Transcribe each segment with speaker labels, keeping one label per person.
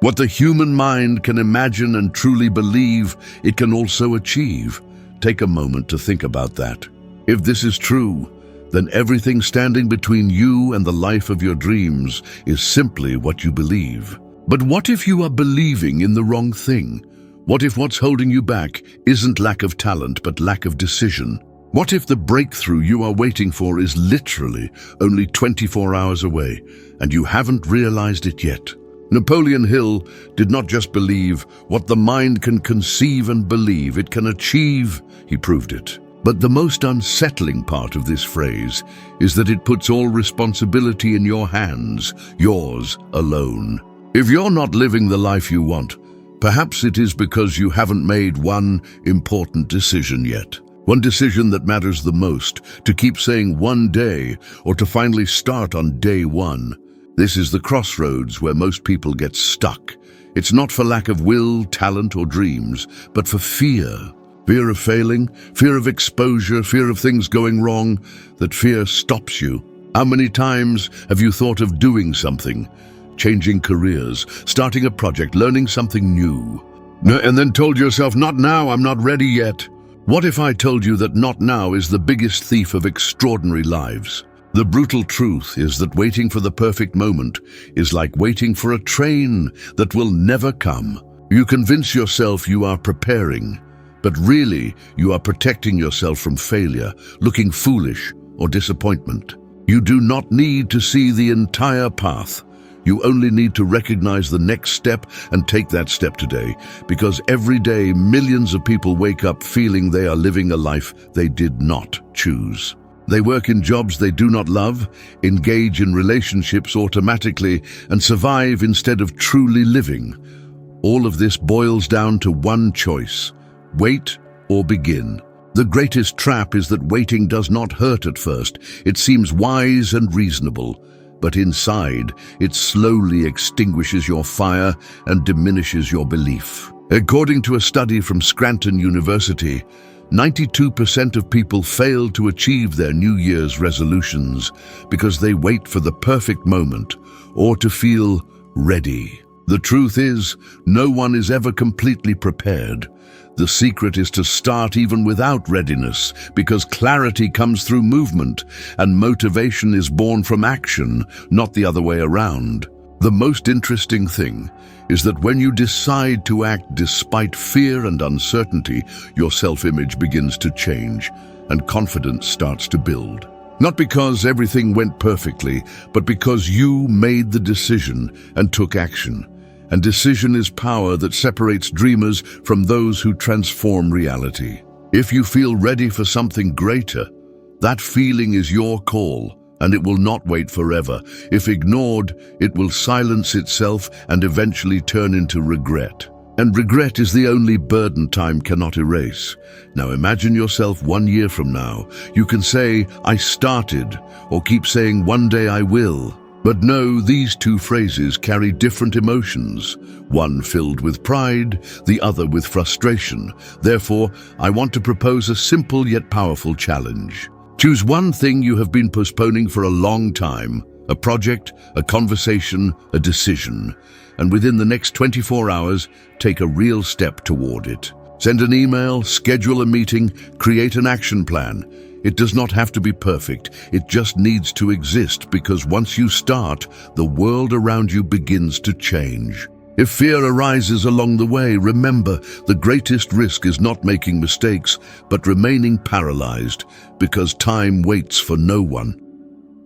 Speaker 1: What the human mind can imagine and truly believe, it can also achieve. Take a moment to think about that. If this is true, then everything standing between you and the life of your dreams is simply what you believe. But what if you are believing in the wrong thing? What if what's holding you back isn't lack of talent, but lack of decision? What if the breakthrough you are waiting for is literally only 24 hours away, and you haven't realized it yet? Napoleon Hill did not just believe what the mind can conceive and believe it can achieve, he proved it. But the most unsettling part of this phrase is that it puts all responsibility in your hands, yours alone. If you're not living the life you want, perhaps it is because you haven't made one important decision yet. One decision that matters the most, to keep saying one day or to finally start on day one. This is the crossroads where most people get stuck. It's not for lack of will, talent, or dreams, but for fear. Fear of failing, fear of exposure, fear of things going wrong. That fear stops you. How many times have you thought of doing something, changing careers, starting a project, learning something new, and then told yourself, not now, I'm not ready yet? What if I told you that not now is the biggest thief of extraordinary lives? The brutal truth is that waiting for the perfect moment is like waiting for a train that will never come. You convince yourself you are preparing, but really you are protecting yourself from failure, looking foolish, or disappointment. You do not need to see the entire path. You only need to recognize the next step and take that step today, because every day millions of people wake up feeling they are living a life they did not choose. They work in jobs they do not love, engage in relationships automatically, and survive instead of truly living. All of this boils down to one choice: wait or begin. The greatest trap is that waiting does not hurt at first. It seems wise and reasonable, but inside, it slowly extinguishes your fire and diminishes your belief. According to a study from Scranton University, 92% of people fail to achieve their New Year's resolutions because they wait for the perfect moment or to feel ready. The truth is, no one is ever completely prepared. The secret is to start even without readiness, because clarity comes through movement and motivation is born from action, not the other way around. The most interesting thing is that when you decide to act despite fear and uncertainty, your self-image begins to change and confidence starts to build. Not because everything went perfectly, but because you made the decision and took action. And decision is power that separates dreamers from those who transform reality. If you feel ready for something greater, that feeling is your call, and it will not wait forever. If ignored, it will silence itself and eventually turn into regret. And regret is the only burden time cannot erase. Now imagine yourself 1 year from now. You can say, I started, or keep saying, one day I will. But no, these two phrases carry different emotions, one filled with pride, the other with frustration. Therefore, I want to propose a simple yet powerful challenge. Choose one thing you have been postponing for a long time, a project, a conversation, a decision, and within the next 24 hours, take a real step toward it. Send an email, schedule a meeting, create an action plan. It does not have to be perfect, it just needs to exist, because once you start, the world around you begins to change. If fear arises along the way, remember, the greatest risk is not making mistakes, but remaining paralyzed, because time waits for no one,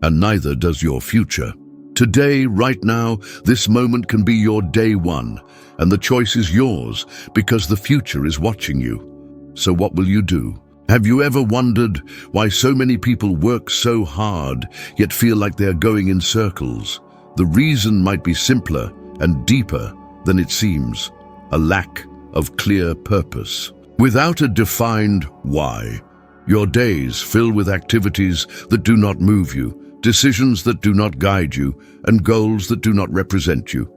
Speaker 1: and neither does your future. Today, right now, this moment can be your day one, and the choice is yours, because the future is watching you. So what will you do? Have you ever wondered why so many people work so hard, yet feel like they are going in circles? The reason might be simpler and deeper than it seems: a lack of clear purpose. Without a defined why, your days fill with activities that do not move you, decisions that do not guide you, and goals that do not represent you.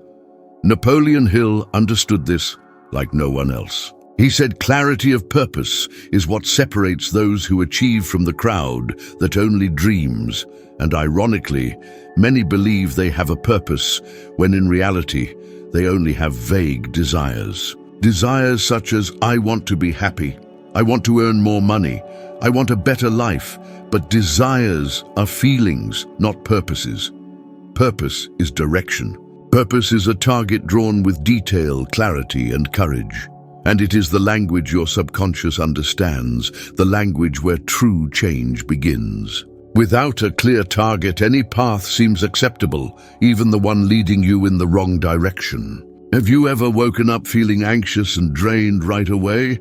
Speaker 1: Napoleon Hill understood this like no one else. He said clarity of purpose is what separates those who achieve from the crowd that only dreams. And ironically, many believe they have a purpose when in reality, they only have vague desires. Desires such as, I want to be happy, I want to earn more money, I want a better life. But desires are feelings, not purposes. Purpose is direction. Purpose is a target drawn with detail, clarity, and courage. And it is the language your subconscious understands, the language where true change begins. Without a clear target, any path seems acceptable, even the one leading you in the wrong direction. Have you ever woken up feeling anxious and drained right away?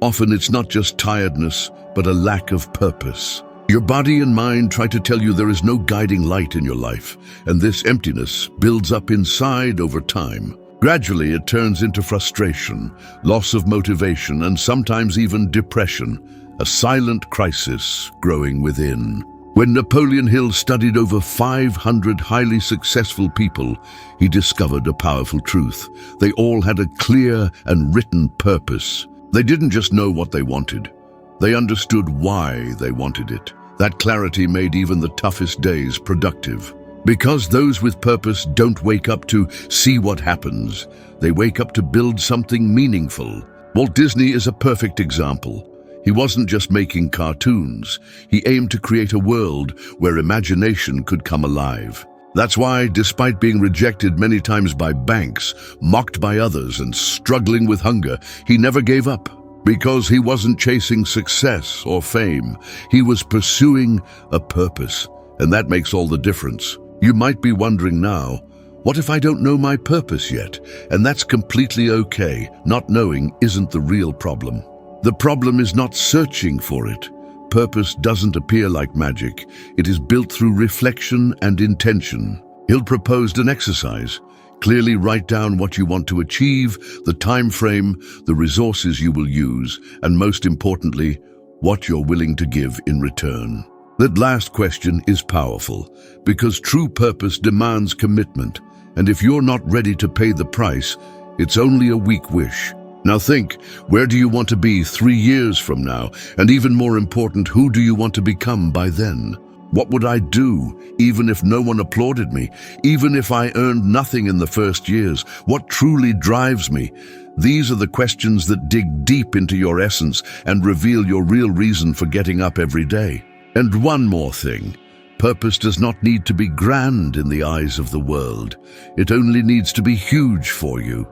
Speaker 1: Often it's not just tiredness, but a lack of purpose. Your body and mind try to tell you there is no guiding light in your life, and this emptiness builds up inside over time. Gradually, it turns into frustration, loss of motivation, and sometimes even depression, a silent crisis growing within. When Napoleon Hill studied over 500 highly successful people, he discovered a powerful truth. They all had a clear and written purpose. They didn't just know what they wanted. They understood why they wanted it. That clarity made even the toughest days productive. Because those with purpose don't wake up to see what happens. They wake up to build something meaningful. Walt Disney is a perfect example. He wasn't just making cartoons. He aimed to create a world where imagination could come alive. That's why, despite being rejected many times by banks, mocked by others, and struggling with hunger, he never gave up. Because he wasn't chasing success or fame. He was pursuing a purpose, and that makes all the difference. You might be wondering now, what if I don't know my purpose yet? And that's completely okay. Not knowing isn't the real problem. The problem is not searching for it. Purpose doesn't appear like magic. It is built through reflection and intention. Hill proposed an exercise. Clearly write down what you want to achieve, the time frame, the resources you will use, and most importantly, what you're willing to give in return. That last question is powerful, because true purpose demands commitment, and if you're not ready to pay the price, it's only a weak wish. Now think, where do you want to be 3 years from now? And even more important, who do you want to become by then? What would I do, even if no one applauded me? Even if I earned nothing in the first years? What truly drives me? These are the questions that dig deep into your essence and reveal your real reason for getting up every day. And one more thing. Purpose does not need to be grand in the eyes of the world. It only needs to be huge for you.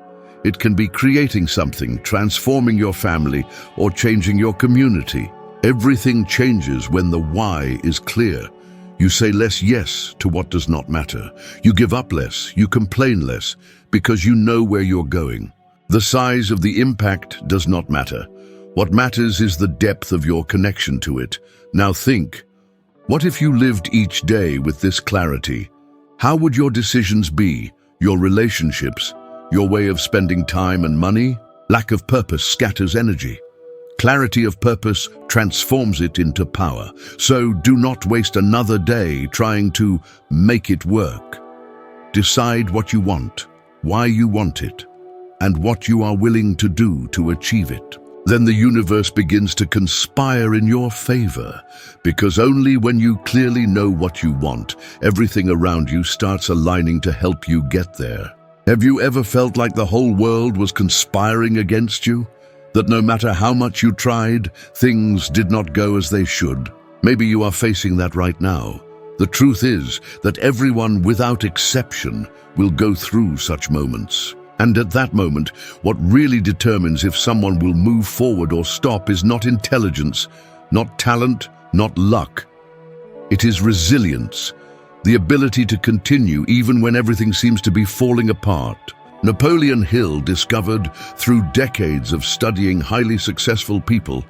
Speaker 1: It can be creating something, transforming your family, or changing your community. Everything changes when the why is clear. You say less yes to what does not matter. You give up less, you complain less, because you know where you're going. The size of the impact does not matter. What matters is the depth of your connection to it. Now think, what if you lived each day with this clarity? How would your decisions be, your relationships, your way of spending time and money? Lack of purpose scatters energy. Clarity of purpose transforms it into power. So do not waste another day trying to make it work. Decide what you want, why you want it, and what you are willing to do to achieve it. Then the universe begins to conspire in your favor, because only when you clearly know what you want, everything around you starts aligning to help you get there. Have you ever felt like the whole world was conspiring against you? That no matter how much you tried, things did not go as they should? Maybe you are facing that right now. The truth is that everyone without exception will go through such moments. And at that moment, what really determines if someone will move forward or stop is not intelligence, not talent, not luck. It is resilience. The ability to continue even when everything seems to be falling apart. Napoleon Hill discovered through decades of studying highly successful people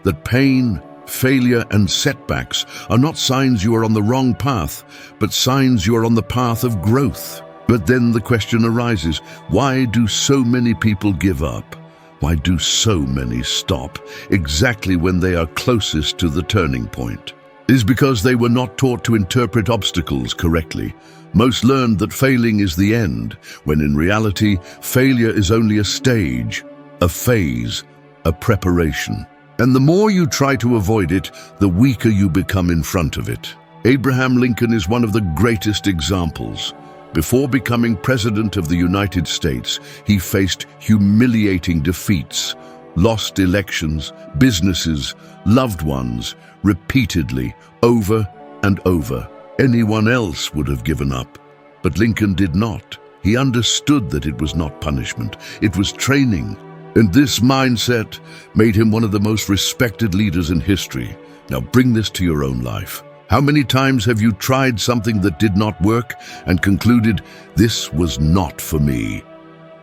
Speaker 1: that pain, failure, and setbacks are not signs you are on the wrong path, but signs you are on the path of growth. But then the question arises, why do so many people give up? Why do so many stop exactly when they are closest to the turning point? It is because they were not taught to interpret obstacles correctly. Most learned that failing is the end, when in reality, failure is only a stage, a phase, a preparation. And the more you try to avoid it, the weaker you become in front of it. Abraham Lincoln is one of the greatest examples. Before becoming President of the United States, he faced humiliating defeats, lost elections, businesses, loved ones, repeatedly, over and over. Anyone else would have given up, but Lincoln did not. He understood that it was not punishment, it was training. And this mindset made him one of the most respected leaders in history. Now bring this to your own life. How many times have you tried something that did not work and concluded, this was not for me?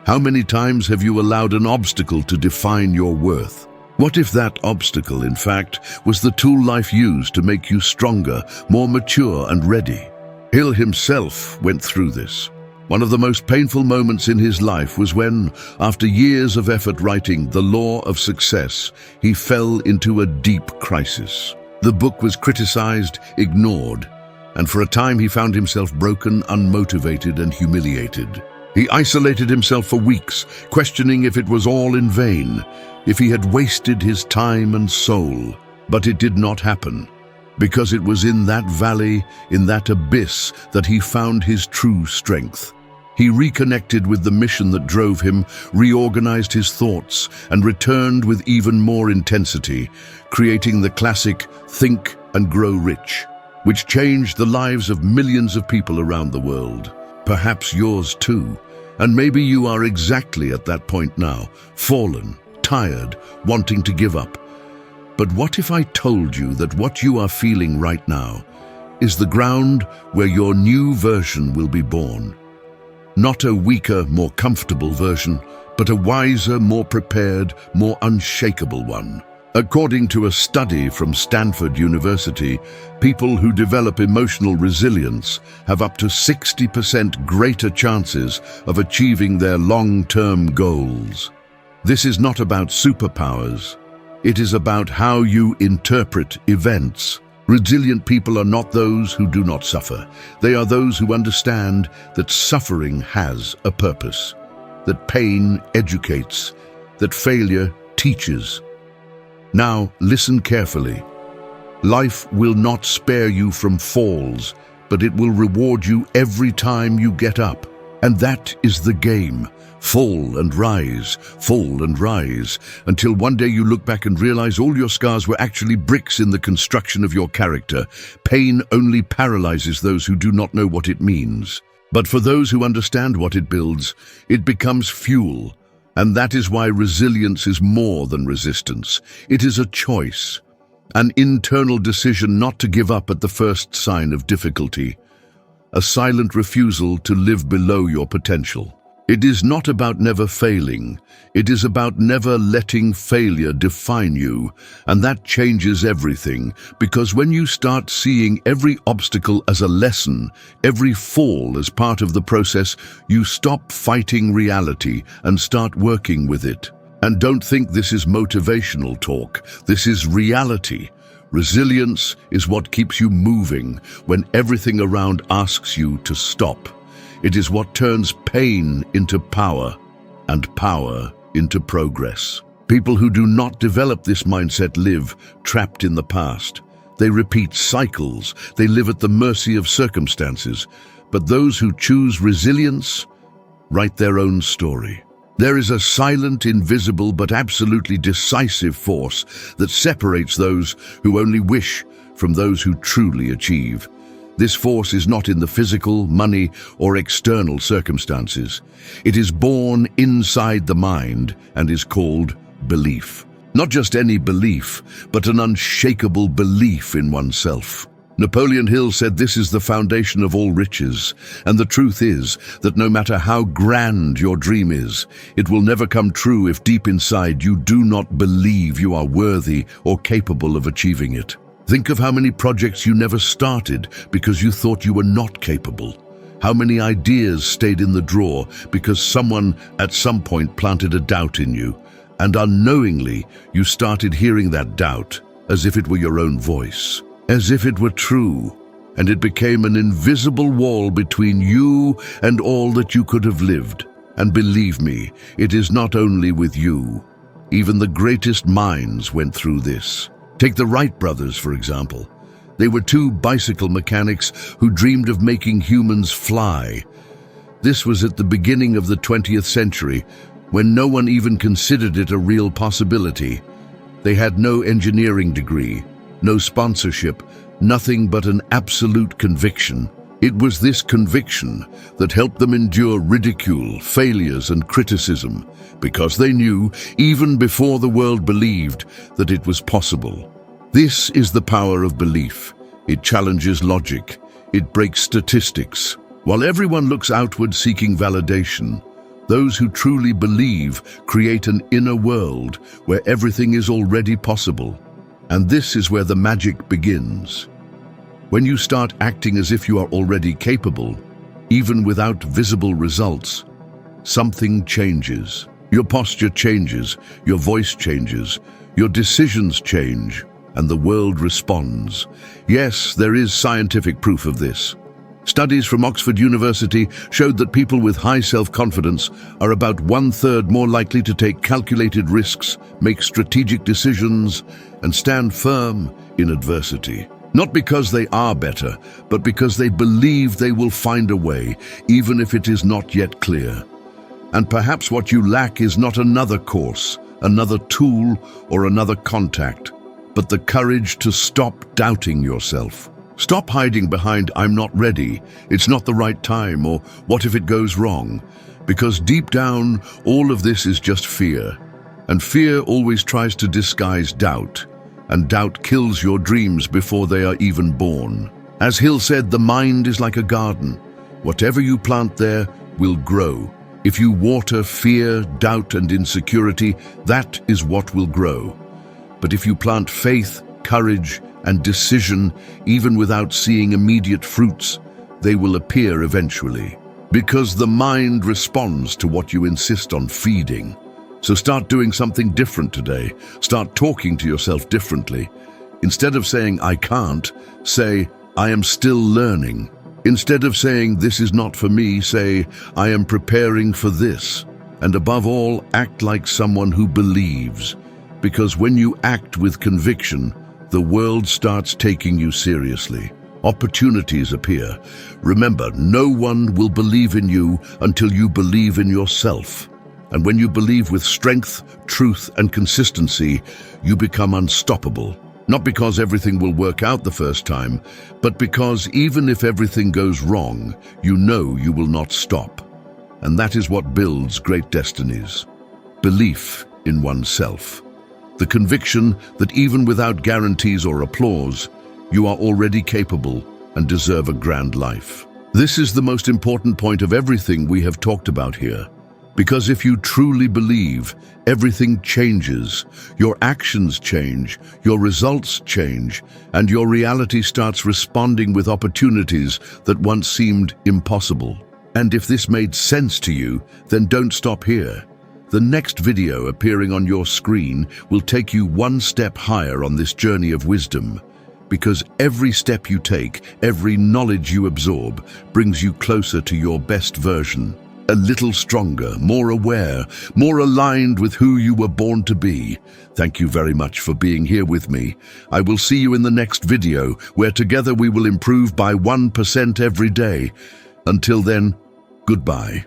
Speaker 1: How many times have you allowed an obstacle to define your worth? What if that obstacle, in fact, was the tool life used to make you stronger, more mature and ready? Hill himself went through this. One of the most painful moments in his life was when, after years of effort writing The Law of Success, he fell into a deep crisis. The book was criticized, ignored, and for a time he found himself broken, unmotivated, and humiliated. He isolated himself for weeks, questioning if it was all in vain, if he had wasted his time and soul. But it did not happen, because it was in that valley, in that abyss, that he found his true strength. He reconnected with the mission that drove him, reorganized his thoughts, and returned with even more intensity, creating the classic Think and Grow Rich, which changed the lives of millions of people around the world. Perhaps yours too. And maybe you are exactly at that point now, fallen, tired, wanting to give up. But what if I told you that what you are feeling right now is the ground where your new version will be born? Not a weaker, more comfortable version, but a wiser, more prepared, more unshakable one. According to a study from Stanford University, people who develop emotional resilience have up to 60% greater chances of achieving their long-term goals. This is not about superpowers. It is about how you interpret events. Resilient people are not those who do not suffer. They are those who understand that suffering has a purpose, that pain educates, that failure teaches. Now, listen carefully. Life will not spare you from falls, but it will reward you every time you get up. And that is the game. Fall and rise, until one day you look back and realize all your scars were actually bricks in the construction of your character. Pain only paralyzes those who do not know what it means. But for those who understand what it builds, it becomes fuel. And that is why resilience is more than resistance. It is a choice, an internal decision not to give up at the first sign of difficulty, a silent refusal to live below your potential. It is not about never failing. It is about never letting failure define you. And that changes everything, because when you start seeing every obstacle as a lesson, every fall as part of the process, you stop fighting reality and start working with it. And don't think this is motivational talk. This is reality. Resilience is what keeps you moving when everything around asks you to stop. It is what turns pain into power and power into progress. People who do not develop this mindset live trapped in the past. They repeat cycles. They live at the mercy of circumstances. But those who choose resilience write their own story. There is a silent, invisible, but absolutely decisive force that separates those who only wish from those who truly achieve. This force is not in the physical, money, or external circumstances. It is born inside the mind and is called belief. Not just any belief, but an unshakable belief in oneself. Napoleon Hill said this is the foundation of all riches, and the truth is that no matter how grand your dream is, it will never come true if deep inside you do not believe you are worthy or capable of achieving it. Think of how many projects you never started because you thought you were not capable. How many ideas stayed in the drawer because someone at some point planted a doubt in you, and unknowingly you started hearing that doubt as if it were your own voice, as if it were true, and it became an invisible wall between you and all that you could have lived. And believe me, it is not only with you. Even the greatest minds went through this. Take the Wright brothers, for example. They were two bicycle mechanics who dreamed of making humans fly. This was at the beginning of the 20th century, when no one even considered it a real possibility. They had no engineering degree, no sponsorship, nothing but an absolute conviction. It was this conviction that helped them endure ridicule, failures, and criticism, because they knew, even before the world believed, that it was possible. This is the power of belief. It challenges logic. It breaks statistics. While everyone looks outward seeking validation, those who truly believe create an inner world where everything is already possible. And this is where the magic begins. When you start acting as if you are already capable, even without visible results, something changes. Your posture changes, your voice changes, your decisions change, and the world responds. Yes, there is scientific proof of this. Studies from Oxford University showed that people with high self-confidence are about 1/3 more likely to take calculated risks, make strategic decisions, and stand firm in adversity. Not because they are better, but because they believe they will find a way, even if it is not yet clear. And perhaps what you lack is not another course, another tool, or another contact, but the courage to stop doubting yourself. Stop hiding behind "I'm not ready," "it's not the right time," or "what if it goes wrong?" Because deep down, all of this is just fear. And fear always tries to disguise doubt. And doubt kills your dreams before they are even born. As Hill said, the mind is like a garden. Whatever you plant there will grow. If you water fear, doubt, and insecurity, that is what will grow. But if you plant faith, courage, and decision, even without seeing immediate fruits, they will appear eventually. Because the mind responds to what you insist on feeding. So start doing something different today. Start talking to yourself differently. Instead of saying, "I can't," say, "I am still learning." Instead of saying, "This is not for me," say, "I am preparing for this." And above all, act like someone who believes. Because when you act with conviction, the world starts taking you seriously. Opportunities appear. Remember, no one will believe in you until you believe in yourself. And when you believe with strength, truth, and consistency, you become unstoppable. Not because everything will work out the first time, but because even if everything goes wrong, you know you will not stop. And that is what builds great destinies. Belief in oneself. The conviction that even without guarantees or applause, you are already capable and deserve a grand life. This is the most important point of everything we have talked about here. Because if you truly believe, everything changes, your actions change, your results change, and your reality starts responding with opportunities that once seemed impossible. And if this made sense to you, then don't stop here. The next video appearing on your screen will take you one step higher on this journey of wisdom. Because every step you take, every knowledge you absorb, brings you closer to your best version. A little stronger, more aware, more aligned with who you were born to be. Thank you very much for being here with me. I will see you in the next video, where together we will improve by 1% every day. Until then, goodbye.